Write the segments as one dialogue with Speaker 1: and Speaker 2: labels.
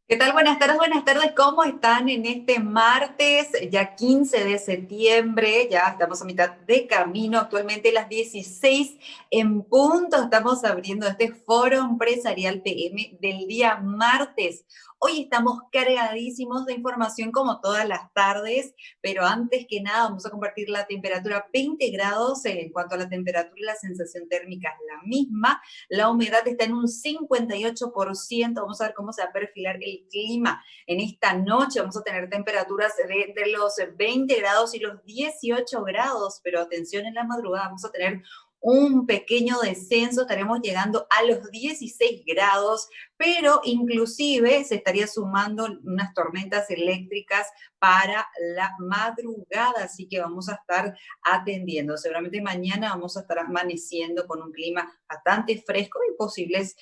Speaker 1: ¿Qué tal? Buenas tardes, buenas tardes. ¿Cómo están en este martes, ya 15 de septiembre? Ya estamos a mitad de camino, actualmente las 16 en punto. Estamos abriendo este foro empresarial PM del día martes. Hoy estamos cargadísimos de información como todas las tardes, pero antes que nada vamos a compartir la temperatura 20 grados. En cuanto a la temperatura y la sensación térmica es la misma. La humedad está en un 58%. Vamos a ver cómo se va a perfilar el clima en esta noche. Vamos a tener temperaturas de los 20 grados y los 18 grados, pero atención, en la madrugada vamos a tener un pequeño descenso, estaremos llegando a los 16 grados, pero inclusive se estaría sumando unas tormentas eléctricas para la madrugada, así que vamos a estar atendiendo. Seguramente mañana vamos a estar amaneciendo con un clima bastante fresco y posibles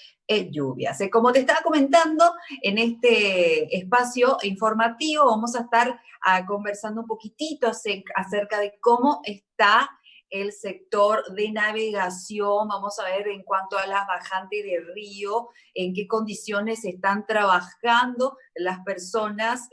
Speaker 1: lluvias. Como te estaba comentando, en este espacio informativo vamos a estar conversando un poquitito acerca de cómo está el sector de navegación. Vamos a ver en cuanto a las bajantes de río, en qué condiciones están trabajando las personas,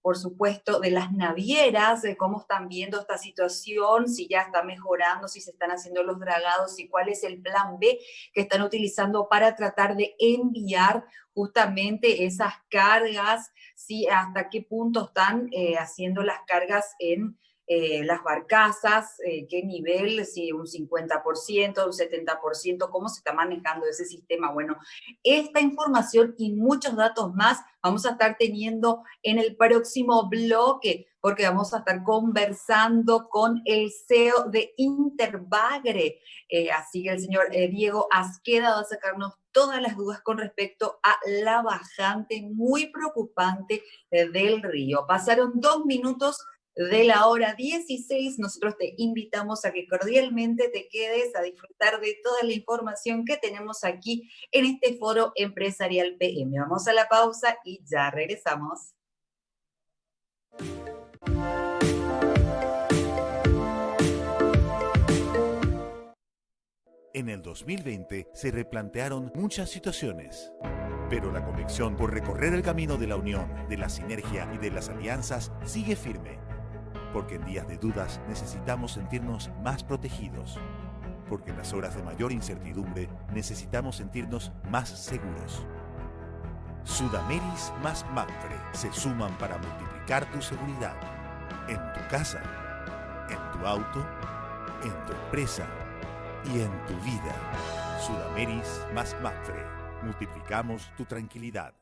Speaker 1: por supuesto, de las navieras, de cómo están viendo esta situación, si ya está mejorando, si se están haciendo los dragados y cuál es el plan B que están utilizando para tratar de enviar justamente esas cargas, si hasta qué punto están haciendo las cargas en las barcazas, qué nivel, si un 50%, un 70%, cómo se está manejando ese sistema. Bueno, esta información y muchos datos más vamos a estar teniendo en el próximo bloque, porque vamos a estar conversando con el CEO de Interbagre. Así que el señor Diego Asqueda va a sacarnos todas las dudas con respecto a la bajante muy preocupante del río. Pasaron 2 minutos de la hora 16, nosotros te invitamos a que cordialmente te quedes a disfrutar de toda la información que tenemos aquí en este foro empresarial PM. Vamos a la pausa y ya regresamos.
Speaker 2: En el 2020 se replantearon muchas situaciones, pero la convicción por recorrer el camino de la unión, de la sinergia y de las alianzas sigue firme. Porque en días de dudas necesitamos sentirnos más protegidos. Porque en las horas de mayor incertidumbre necesitamos sentirnos más seguros. Sudameris más Mapfre se suman para multiplicar tu seguridad. En tu casa, en tu auto, en tu empresa y en tu vida. Sudameris más Mapfre. Multiplicamos tu tranquilidad.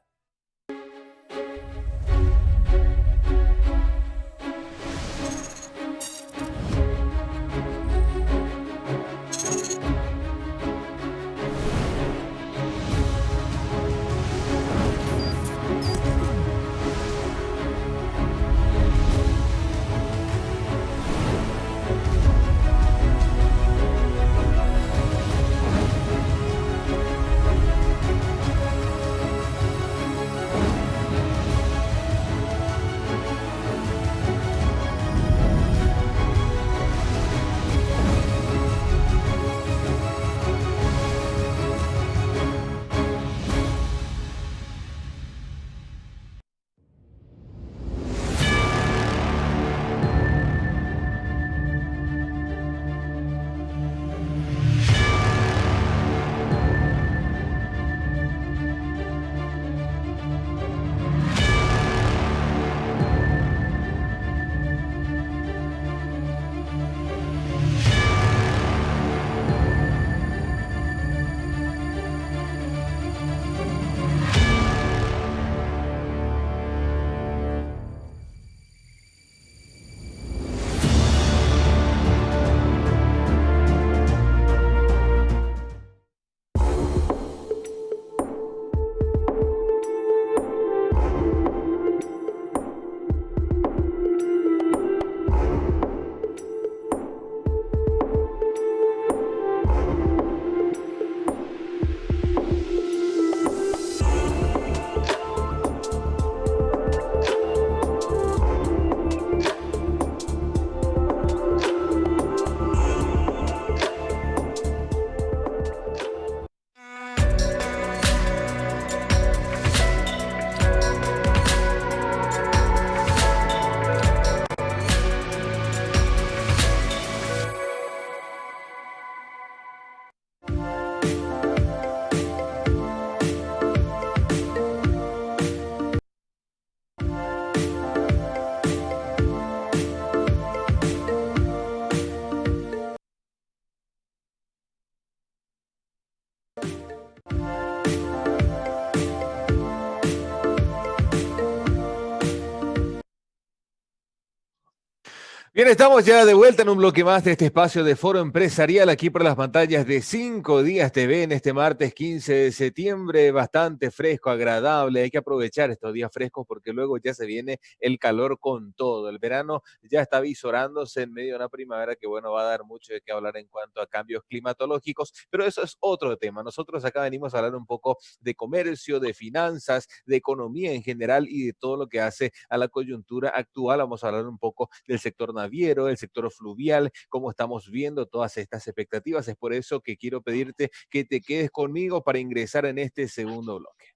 Speaker 3: Bien, estamos ya de vuelta en un bloque más de este espacio de Foro Empresarial aquí por las pantallas de 5 Días TV en este martes 15 de septiembre, bastante fresco, agradable. Hay que aprovechar estos días frescos porque luego ya se viene el calor con todo. El verano ya está visorándose en medio de una primavera que, bueno, va a dar mucho de qué hablar en cuanto a cambios climatológicos, pero eso es otro tema. Nosotros acá venimos a hablar un poco de comercio, de finanzas, de economía en general y de todo lo que hace a la coyuntura actual. Vamos a hablar un poco del sector naviero, el sector fluvial, cómo estamos viendo todas estas expectativas. Es por eso que quiero pedirte que te quedes conmigo para ingresar en este segundo bloque.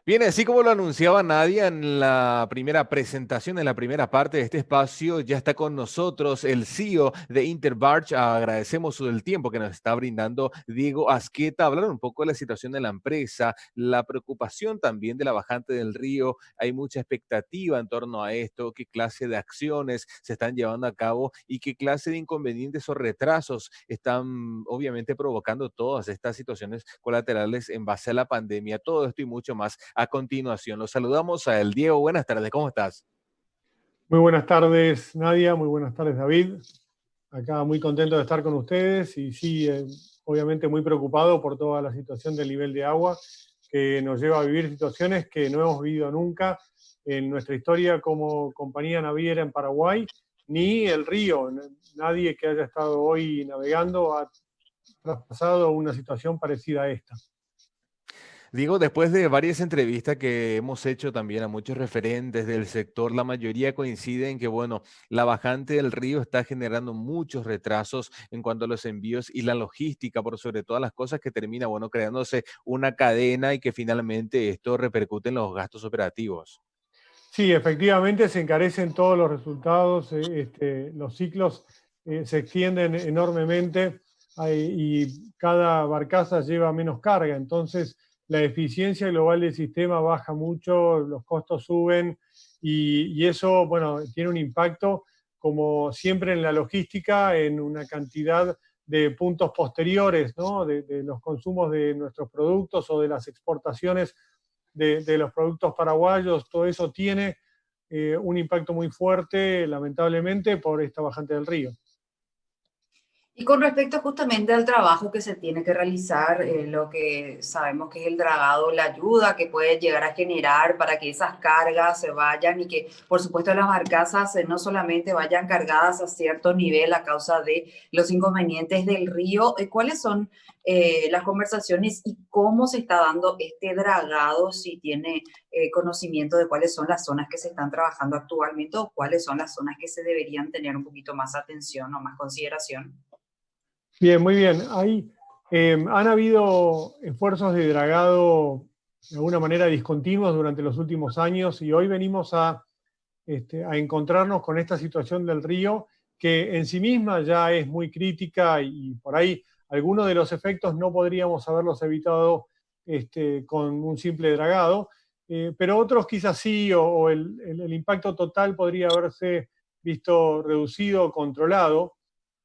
Speaker 3: Bien, así como lo anunciaba Nadia en la primera presentación, en la primera parte de este espacio, ya está con nosotros el CEO de Interbarge. Agradecemos el tiempo que nos está brindando Diego Asqueta, hablar un poco de la situación de la empresa, la preocupación también de la bajante del río. Hay mucha expectativa en torno a esto, qué clase de acciones se están llevando a cabo y qué clase de inconvenientes o retrasos están obviamente provocando todas estas situaciones colaterales en base a la pandemia. Todo esto y mucho más a continuación. Los saludamos a el Diego. Buenas tardes, ¿cómo estás?
Speaker 4: Muy buenas tardes, Nadia. Muy buenas tardes, David. Acá muy contento de estar con ustedes y sí, obviamente muy preocupado por toda la situación del nivel de agua que nos lleva a vivir situaciones que no hemos vivido nunca en nuestra historia como compañía naviera en Paraguay, ni el río. Nadie que haya estado hoy navegando ha traspasado una situación parecida a esta.
Speaker 3: Digo, después de varias entrevistas que hemos hecho también a muchos referentes del sector, la mayoría coinciden en que, bueno, la bajante del río está generando muchos retrasos en cuanto a los envíos y la logística, por sobre todas las cosas que termina, bueno, creándose una cadena y que finalmente esto repercute en los gastos operativos.
Speaker 4: Sí, efectivamente se encarecen todos los resultados, los ciclos se extienden enormemente y cada barcaza lleva menos carga, entonces la eficiencia global del sistema baja mucho, los costos suben y eso, bueno, tiene un impacto, como siempre en la logística, en una cantidad de puntos posteriores, ¿no? De los consumos de nuestros productos o de las exportaciones de los productos paraguayos. Todo eso tiene un impacto muy fuerte, lamentablemente, por esta bajante del río.
Speaker 1: Y con respecto justamente al trabajo que se tiene que realizar, lo que sabemos que es el dragado, la ayuda que puede llegar a generar para que esas cargas se vayan y que, por supuesto, las barcazas no solamente vayan cargadas a cierto nivel a causa de los inconvenientes del río. ¿Cuáles son las conversaciones y cómo se está dando este dragado? Si tiene conocimiento de cuáles son las zonas que se están trabajando actualmente o cuáles son las zonas que se deberían tener un poquito más atención o más consideración.
Speaker 4: Bien, muy bien. Ahí han habido esfuerzos de dragado de alguna manera discontinuos durante los últimos años y hoy venimos a encontrarnos con esta situación del río que en sí misma ya es muy crítica y por ahí algunos de los efectos no podríamos haberlos evitado con un simple dragado, pero otros quizás sí, o el impacto total podría haberse visto reducido o controlado.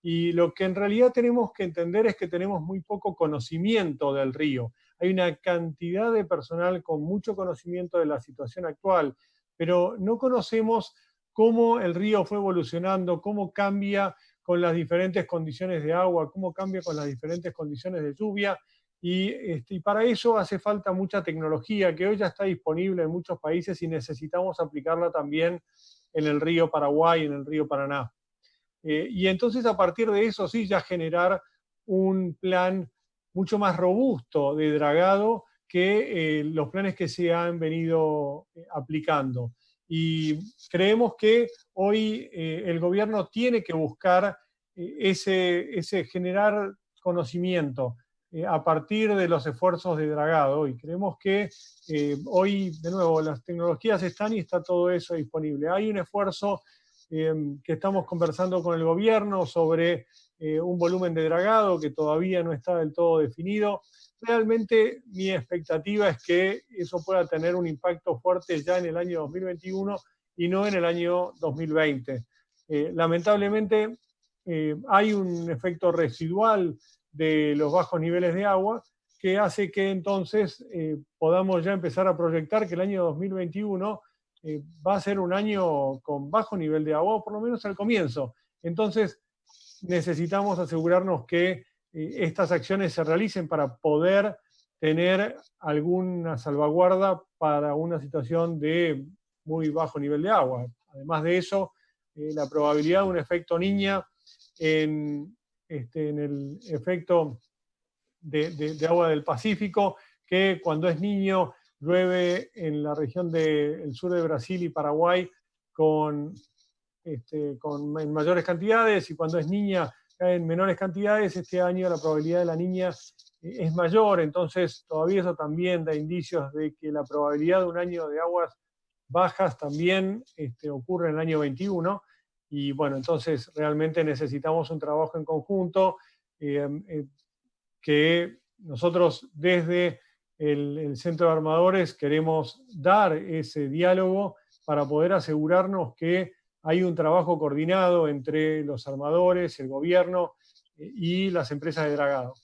Speaker 4: Y lo que en realidad tenemos que entender es que tenemos muy poco conocimiento del río. Hay una cantidad de personal con mucho conocimiento de la situación actual, pero no conocemos cómo el río fue evolucionando, cómo cambia con las diferentes condiciones de agua, cómo cambia con las diferentes condiciones de lluvia. Y para eso hace falta mucha tecnología que hoy ya está disponible en muchos países y necesitamos aplicarla también en el río Paraguay, en el río Paraná. Y entonces a partir de eso sí ya generar un plan mucho más robusto de dragado que los planes que se han venido aplicando. Y creemos que hoy el gobierno tiene que buscar ese generar conocimiento a partir de los esfuerzos de dragado. Y creemos que hoy, de nuevo, las tecnologías están y está todo eso disponible. Hay un esfuerzo que estamos conversando con el gobierno sobre un volumen de dragado que todavía no está del todo definido. Realmente mi expectativa es que eso pueda tener un impacto fuerte ya en el año 2021 y no en el año 2020. Lamentablemente hay un efecto residual de los bajos niveles de agua que hace que entonces podamos ya empezar a proyectar que el año 2021 va a ser un año con bajo nivel de agua, o por lo menos al comienzo. Entonces, necesitamos asegurarnos que estas acciones se realicen para poder tener alguna salvaguarda para una situación de muy bajo nivel de agua. Además de eso, la probabilidad de un efecto niña en el efecto de agua del Pacífico, que cuando es niño llueve en la región del sur de Brasil y Paraguay en mayores cantidades, y cuando es niña cae en menores cantidades. Este año la probabilidad de la niña es mayor, entonces todavía eso también da indicios de que la probabilidad de un año de aguas bajas también ocurre en el año 21, y bueno, entonces realmente necesitamos un trabajo en conjunto que nosotros desde el Centro de Armadores queremos dar ese diálogo para poder asegurarnos que hay un trabajo coordinado entre los armadores, el gobierno y las empresas de dragado.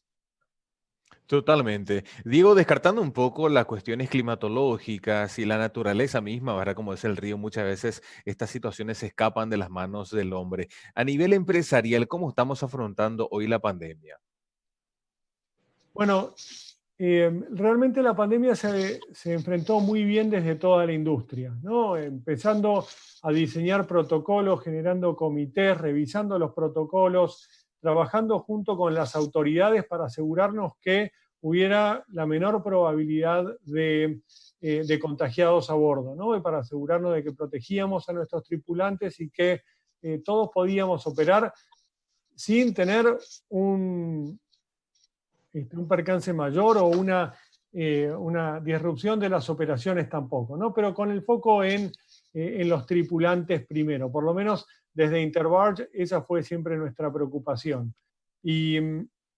Speaker 3: Totalmente. Diego, descartando un poco las cuestiones climatológicas y la naturaleza misma, ¿verdad? Como es el río, muchas veces estas situaciones se escapan de las manos del hombre. A nivel empresarial, ¿cómo estamos afrontando hoy la pandemia?
Speaker 4: Bueno, realmente la pandemia se enfrentó muy bien desde toda la industria, ¿no? Empezando a diseñar protocolos, generando comités, revisando los protocolos, trabajando junto con las autoridades para asegurarnos que hubiera la menor probabilidad de contagiados a bordo, ¿no? Y para asegurarnos de que protegíamos a nuestros tripulantes y que todos podíamos operar sin tener un percance mayor o una disrupción de las operaciones tampoco, ¿no? Pero con el foco en los tripulantes primero. Por lo menos desde Interbarge esa fue siempre nuestra preocupación. Y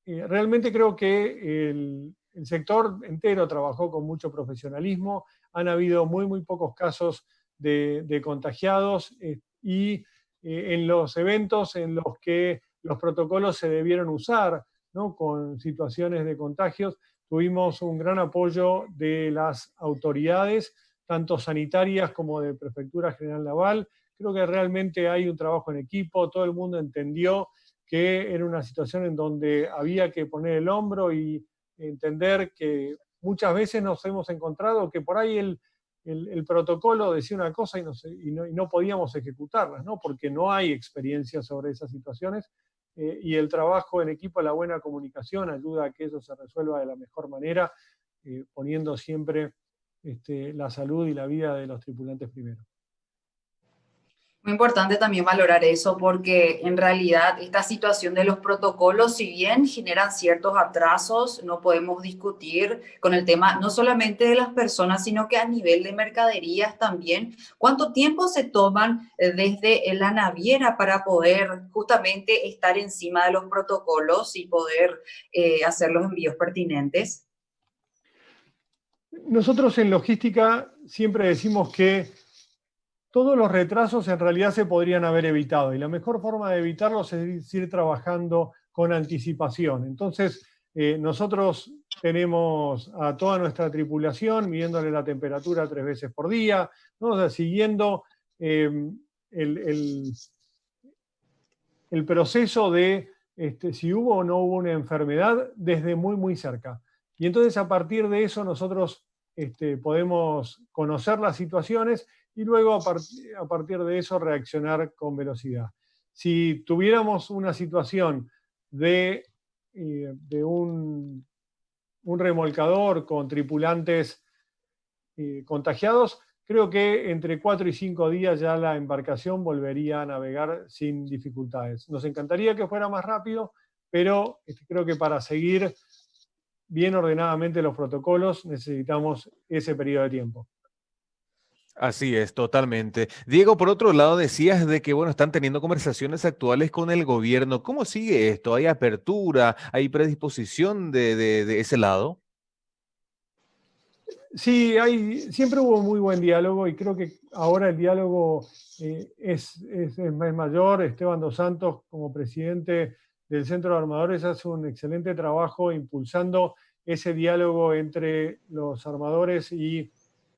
Speaker 4: realmente creo que el sector entero trabajó con mucho profesionalismo. Han habido muy pocos casos de contagiados y en los eventos en los que los protocolos se debieron usar, ¿no? Con situaciones de contagios, tuvimos un gran apoyo de las autoridades, tanto sanitarias como de Prefectura General Naval. Creo que realmente hay un trabajo en equipo, todo el mundo entendió que era una situación en donde había que poner el hombro y entender que muchas veces nos hemos encontrado que por ahí el protocolo decía una cosa y no podíamos ejecutarlas, ¿no? Porque no hay experiencia sobre esas situaciones. Y el trabajo en equipo, la buena comunicación ayuda a que eso se resuelva de la mejor manera, poniendo siempre la salud y la vida de los tripulantes primero.
Speaker 1: Muy importante también valorar eso porque en realidad esta situación de los protocolos, si bien generan ciertos atrasos, no podemos discutir con el tema no solamente de las personas, sino que a nivel de mercaderías también. ¿Cuánto tiempo se toman desde la naviera para poder justamente estar encima de los protocolos y poder hacer los envíos pertinentes?
Speaker 4: Nosotros en logística siempre decimos que todos los retrasos en realidad se podrían haber evitado, y la mejor forma de evitarlos es ir trabajando con anticipación. Entonces, nosotros tenemos a toda nuestra tripulación midiéndole la temperatura 3 veces por día, ¿no? O sea, siguiendo el proceso de si hubo o no hubo una enfermedad desde muy cerca. Y entonces a partir de eso nosotros podemos conocer las situaciones y luego a partir de eso reaccionar con velocidad. Si tuviéramos una situación de un remolcador con tripulantes contagiados, creo que entre 4 y 5 días ya la embarcación volvería a navegar sin dificultades. Nos encantaría que fuera más rápido, pero creo que para seguir bien ordenadamente los protocolos necesitamos ese periodo de tiempo.
Speaker 3: Así es, totalmente. Diego, por otro lado, decías de que, bueno, están teniendo conversaciones actuales con el gobierno. ¿Cómo sigue esto? ¿Hay apertura? ¿Hay predisposición de ese lado?
Speaker 4: Sí, siempre hubo muy buen diálogo y creo que ahora el diálogo es mayor. Esteban dos Santos, como presidente del Centro de Armadores, hace un excelente trabajo impulsando ese diálogo entre los armadores y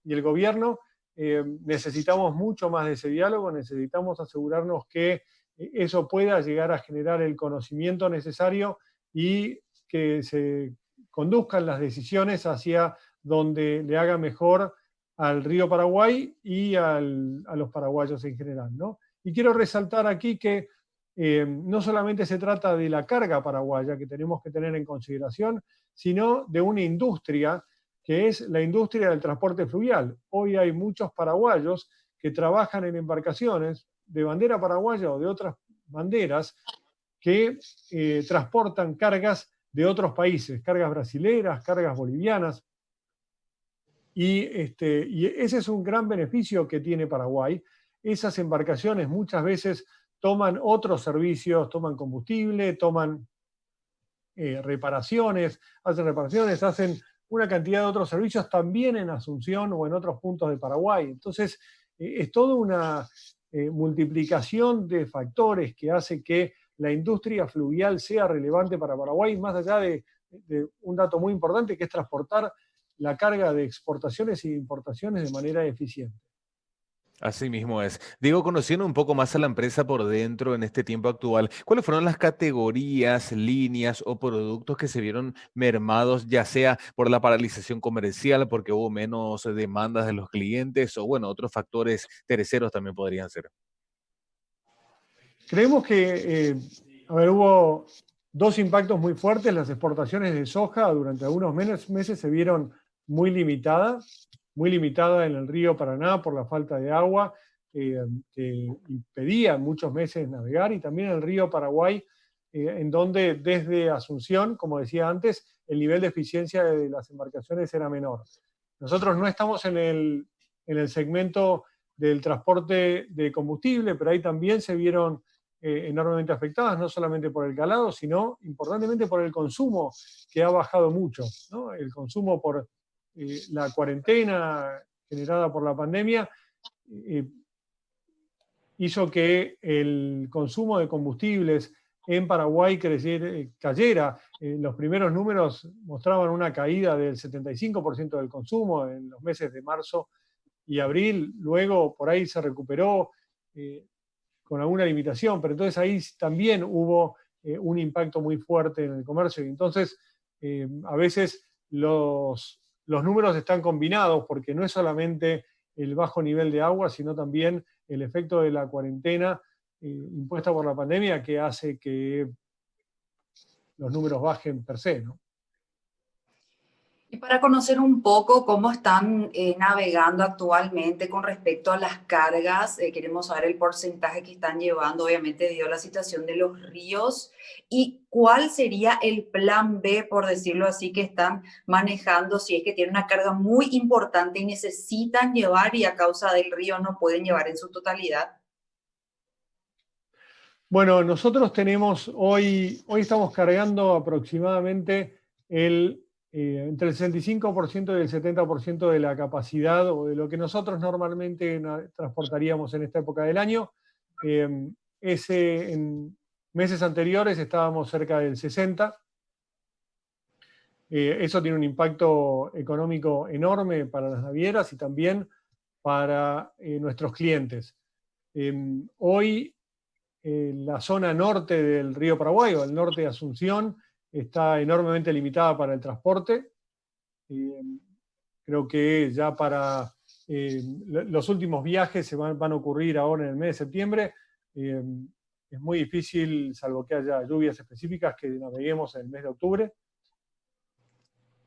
Speaker 4: el gobierno. Necesitamos mucho más de ese diálogo, necesitamos asegurarnos que eso pueda llegar a generar el conocimiento necesario y que se conduzcan las decisiones hacia donde le haga mejor al río Paraguay y a los paraguayos en general, ¿no? Y quiero resaltar aquí que no solamente se trata de la carga paraguaya que tenemos que tener en consideración, sino de una industria que es la industria del transporte fluvial. Hoy hay muchos paraguayos que trabajan en embarcaciones de bandera paraguaya o de otras banderas que transportan cargas de otros países, cargas brasileras, cargas bolivianas, y ese es un gran beneficio que tiene Paraguay. Esas embarcaciones muchas veces toman otros servicios, toman combustible, toman reparaciones, hacen una cantidad de otros servicios también en Asunción o en otros puntos de Paraguay. Entonces, es toda una multiplicación de factores que hace que la industria fluvial sea relevante para Paraguay, más allá de un dato muy importante, que es transportar la carga de exportaciones e importaciones de manera eficiente.
Speaker 3: Así mismo es. Digo, conociendo un poco más a la empresa por dentro en este tiempo actual, ¿cuáles fueron las categorías, líneas o productos que se vieron mermados, ya sea por la paralización comercial, porque hubo menos demandas de los clientes, o bueno, otros factores terceros también podrían ser?
Speaker 4: Creemos que, hubo dos impactos muy fuertes. Las exportaciones de soja durante algunos meses se vieron muy limitadas en el río Paraná por la falta de agua, que impedía muchos meses navegar, y también en el río Paraguay, en donde desde Asunción, como decía antes, el nivel de eficiencia de las embarcaciones era menor. Nosotros no estamos en el segmento del transporte de combustible, pero ahí también se vieron enormemente afectadas, no solamente por el calado, sino importantemente por el consumo, que ha bajado mucho, ¿no? El consumo por la cuarentena generada por la pandemia hizo que el consumo de combustibles en Paraguay cayera. Los primeros números mostraban una caída del 75% del consumo en los meses de marzo y abril. Luego por ahí se recuperó con alguna limitación, pero entonces ahí también hubo un impacto muy fuerte en el comercio. Y entonces a veces los números están combinados, porque no es solamente el bajo nivel de agua, sino también el efecto de la cuarentena impuesta por la pandemia, que hace que los números bajen per se, ¿no?
Speaker 1: Y para conocer un poco cómo están navegando actualmente con respecto a las cargas, queremos saber el porcentaje que están llevando, obviamente, debido a la situación de los ríos, y cuál sería el plan B, por decirlo así, que están manejando si es que tienen una carga muy importante y necesitan llevar y a causa del río no pueden llevar en su totalidad.
Speaker 4: Bueno, nosotros tenemos hoy estamos cargando aproximadamente entre el 65% y el 70% de la capacidad, o de lo que nosotros normalmente transportaríamos en esta época del año. En meses anteriores estábamos cerca del 60%. Eso tiene un impacto económico enorme para las navieras y también para nuestros clientes. Hoy la zona norte del río Paraguay, o el norte de Asunción, está enormemente limitada para el transporte. Creo que ya para los últimos viajes van a ocurrir ahora en el mes de septiembre. Es muy difícil, salvo que haya lluvias específicas, que naveguemos en el mes de octubre.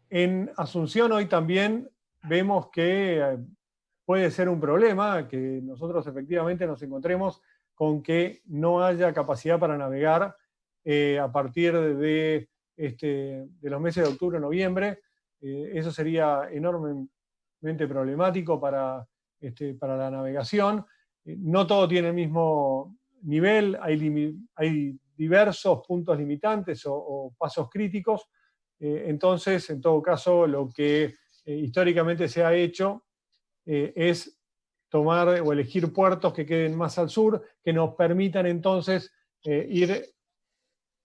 Speaker 4: En Asunción hoy también vemos que puede ser un problema que nosotros efectivamente nos encontremos con que no haya capacidad para navegar a partir de los meses de octubre o noviembre. Eso sería enormemente problemático para la navegación. No todo tiene el mismo nivel, hay diversos puntos limitantes o pasos críticos. Entonces, en todo caso, lo que históricamente se ha hecho es tomar o elegir puertos que queden más al sur, que nos permitan entonces ir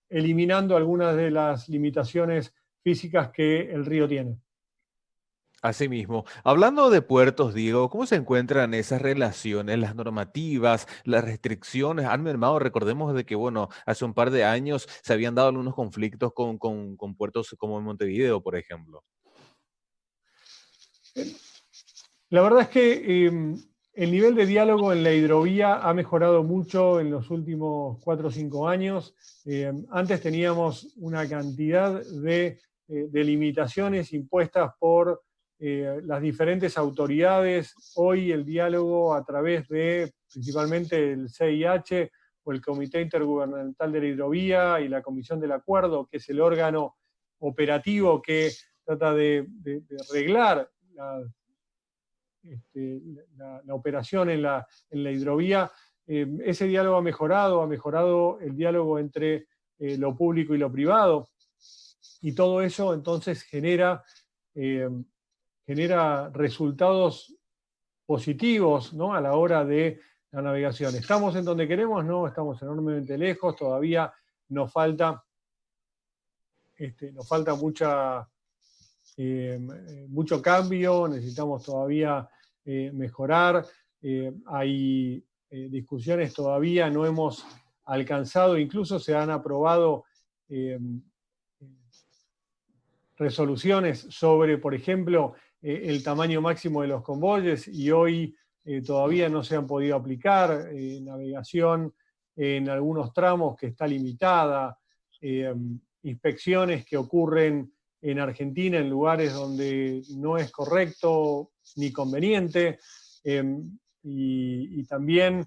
Speaker 4: eliminando algunas de las limitaciones físicas que el río tiene.
Speaker 3: Asimismo, hablando de puertos, Diego, ¿cómo se encuentran esas relaciones, las normativas, las restricciones? Han mermado, recordemos de que, bueno, hace un par de años se habían dado algunos conflictos con puertos como en Montevideo, por ejemplo.
Speaker 4: La verdad es que el nivel de diálogo en la hidrovía ha mejorado mucho en los últimos 4 o 5 años. Antes teníamos una cantidad de limitaciones impuestas por las diferentes autoridades. Hoy el diálogo a través de principalmente el CIH o el Comité Intergubernamental de la Hidrovía y la Comisión del Acuerdo, que es el órgano operativo que trata de reglar la operación en la hidrovía, ese diálogo ha mejorado el diálogo entre lo público y lo privado, y todo eso entonces genera resultados positivos, ¿no?, a la hora de la navegación. ¿Estamos en donde queremos? No, estamos enormemente lejos, todavía nos falta mucho cambio, necesitamos todavía mejorar, hay discusiones todavía, no hemos alcanzado, incluso se han aprobado resoluciones sobre, por ejemplo, el tamaño máximo de los convoyes, y hoy todavía no se han podido aplicar, navegación en algunos tramos que está limitada, inspecciones que ocurren en Argentina en lugares donde no es correcto ni conveniente, y también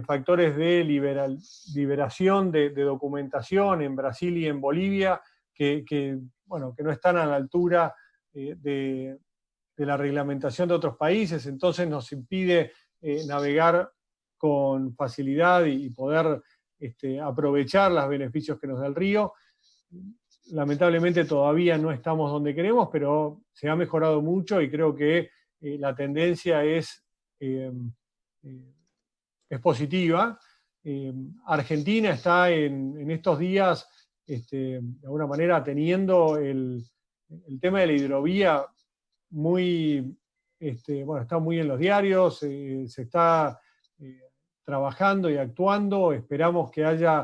Speaker 4: factores de liberación de documentación en Brasil y en Bolivia que no están a la altura de la reglamentación de otros países, entonces nos impide navegar con facilidad y poder aprovechar los beneficios que nos da el río. Lamentablemente todavía no estamos donde queremos, pero se ha mejorado mucho y creo que la tendencia es positiva. Argentina está en estos días, de alguna manera, teniendo el tema de la hidrovía muy, está muy en los diarios, se está trabajando y actuando, esperamos que haya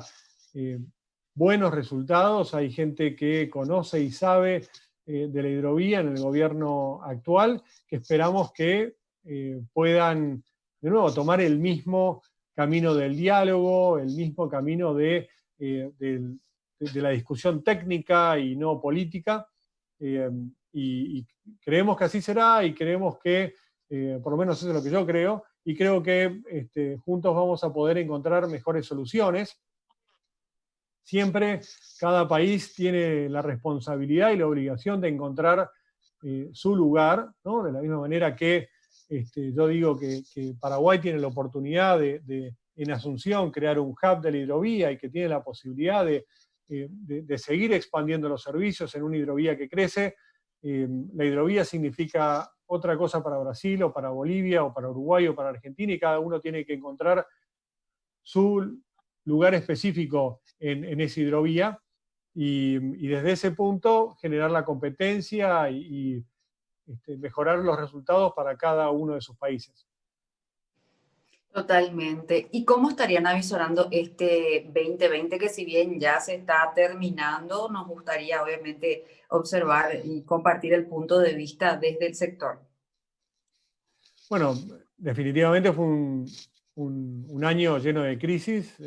Speaker 4: buenos resultados. Hay gente que conoce y sabe de la hidrovía en el gobierno actual, que esperamos que puedan de nuevo tomar el mismo camino del diálogo, el mismo camino de la discusión técnica y no política, y creemos que así será, y creemos que, por lo menos eso es lo que yo creo, y creo que juntos vamos a poder encontrar mejores soluciones. Siempre cada país tiene la responsabilidad y la obligación de encontrar su lugar, ¿no? De la misma manera que yo digo que Paraguay tiene la oportunidad de en Asunción crear un hub de la hidrovía y que tiene la posibilidad de seguir expandiendo los servicios en una hidrovía que crece. La hidrovía significa otra cosa para Brasil o para Bolivia o para Uruguay o para Argentina, y cada uno tiene que encontrar su lugar específico en esa hidrovía, y desde ese punto generar la competencia y mejorar los resultados para cada uno de sus países.
Speaker 1: Totalmente. ¿Y cómo estarían avisorando este 2020, que si bien ya se está terminando, nos gustaría obviamente observar y compartir el punto de vista desde el sector?
Speaker 4: Bueno, definitivamente fue un año lleno de crisis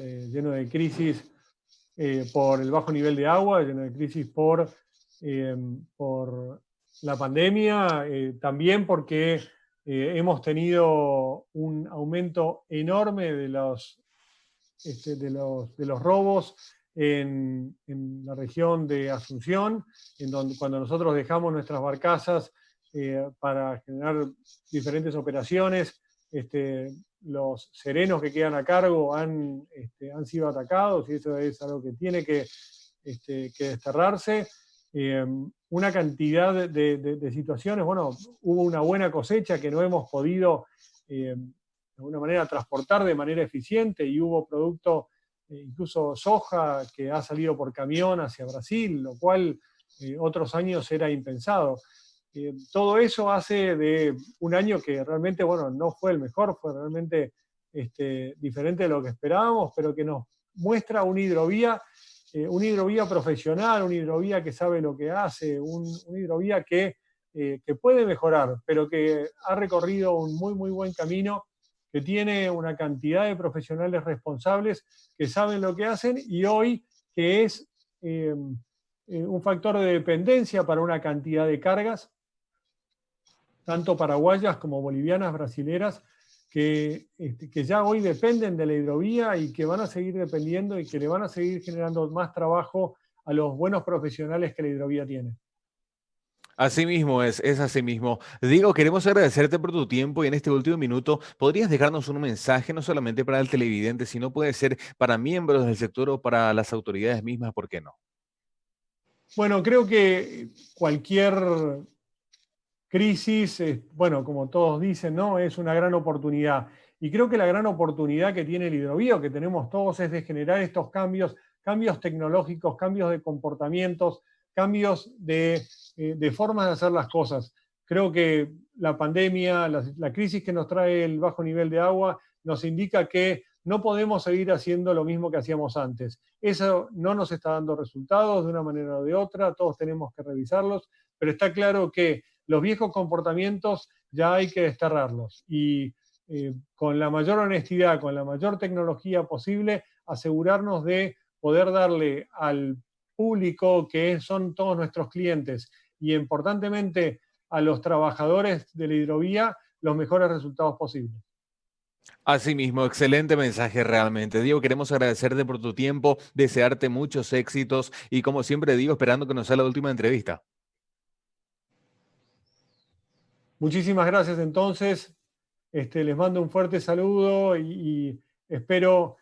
Speaker 4: por el bajo nivel de agua, lleno de crisis por la pandemia, también porque hemos tenido un aumento enorme de los robos en la región de Asunción, cuando nosotros dejamos nuestras barcazas para generar diferentes operaciones, los serenos que quedan a cargo han sido atacados, y eso es algo que tiene que desterrarse. Una cantidad de situaciones. Bueno, hubo una buena cosecha que no hemos podido de alguna manera transportar de manera eficiente, y hubo producto, incluso soja, que ha salido por camión hacia Brasil, lo cual otros años era impensado. Todo eso hace de un año que realmente, bueno, no fue el mejor, fue realmente diferente de lo que esperábamos, pero que nos muestra una hidrovía profesional, una hidrovía que sabe lo que hace, una hidrovía que puede mejorar, pero que ha recorrido un muy, muy buen camino, que tiene una cantidad de profesionales responsables que saben lo que hacen y hoy que es un factor de dependencia para una cantidad de cargas, tanto paraguayas como bolivianas, brasileras, que ya hoy dependen de la hidrovía y que van a seguir dependiendo y que le van a seguir generando más trabajo a los buenos profesionales que la hidrovía tiene.
Speaker 3: Así mismo es así mismo. Diego, queremos agradecerte por tu tiempo y en este último minuto, ¿podrías dejarnos un mensaje no solamente para el televidente, sino puede ser para miembros del sector o para las autoridades mismas? ¿Por qué no?
Speaker 4: Bueno, creo que cualquier crisis, bueno, como todos dicen, ¿no? Es una gran oportunidad. Y creo que la gran oportunidad que tiene el hidrovío, que tenemos todos, es de generar estos cambios tecnológicos, cambios de comportamientos, cambios de formas de hacer las cosas. Creo que la pandemia, la crisis que nos trae el bajo nivel de agua, nos indica que no podemos seguir haciendo lo mismo que hacíamos antes. Eso no nos está dando resultados de una manera o de otra, todos tenemos que revisarlos, pero está claro que los viejos comportamientos ya hay que desterrarlos y con la mayor honestidad, con la mayor tecnología posible, asegurarnos de poder darle al público, que son todos nuestros clientes, y importantemente a los trabajadores de la hidrovía, los mejores resultados posibles.
Speaker 3: Asimismo, excelente mensaje realmente. Diego, queremos agradecerte por tu tiempo, desearte muchos éxitos y como siempre digo, esperando que nos sea la última entrevista.
Speaker 4: Muchísimas gracias entonces. Les mando un fuerte saludo y espero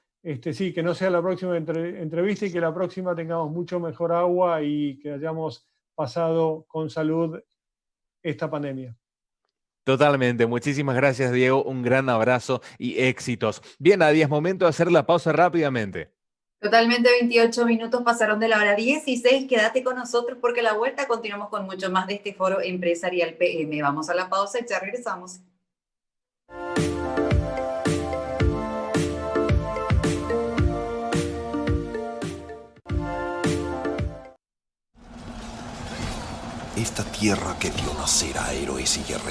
Speaker 4: sí, que no sea la próxima entrevista y que la próxima tengamos mucho mejor agua y que hayamos pasado con salud esta pandemia.
Speaker 3: Totalmente, muchísimas gracias Diego, un gran abrazo y éxitos. Bien, Nadia, es momento de hacer la pausa rápidamente.
Speaker 1: Totalmente, 28 minutos pasaron de la hora 16. Quédate con nosotros porque a la vuelta continuamos con mucho más de este foro empresarial PM. Vamos a la pausa y ya regresamos.
Speaker 5: Esta tierra que vio nacer a héroes y guerreros